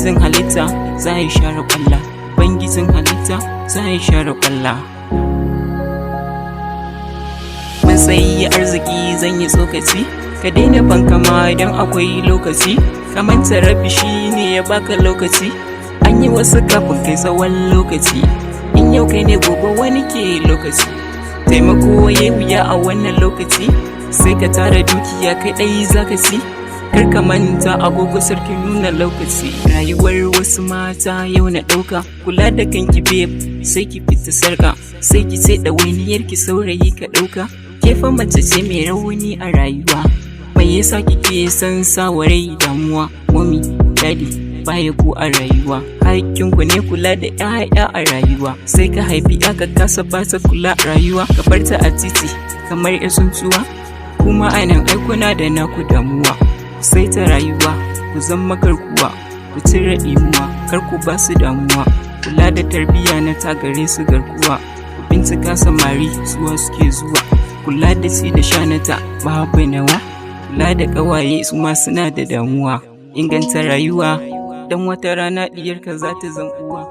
Bangijin halitta za ya share kwalla, bangijin halitta za ya share kwalla. Matsayi arziki zan yi tsokaci, ka daina fankama idan akwai lokaci, ka manta rabi shi ne ya baka lokaci, an yi wasu kafin kai tsawon lokaci, in yau kai ne gobe wani ke lokaci, taimako ya wuya a wannan lokaci, sai ka tara dukiya kai ɗai zaka ci, kar ka manta agogo sarkin nuna lokaci. Rayuwar wasu mata yau na ɗauka, kula da kanki babe sai ki fita sarka, sai ki sai ɗawainiyar ki saurayi ka ɗauka, ke fa mace ce mai rauni a rayuwa, mai yasa kike san sawarai damuwa? Mommy, daddy baya ku a rayuwa, hakkinku ne kula da 'ya'ya a rayuwa, sai ka haifi aka kasa ba ta kula rayuwa, ka bar ta a titi kamar 'yar tsuntsuwa, kuma anan aikuna da naku damuwa, sai ta rayuwa ku zama garkuwa, ku cire imuwa kar ku ba su damuwa, kula da tarbiyya na tagare su garkuwa, ku bincika samari suwa suke zuwa, kula da ci da shanata babu nawa, kula da ƙawaye su ma suna da damuwa, inganta rayuwa dan wata rana diyarka za ta zan uwa.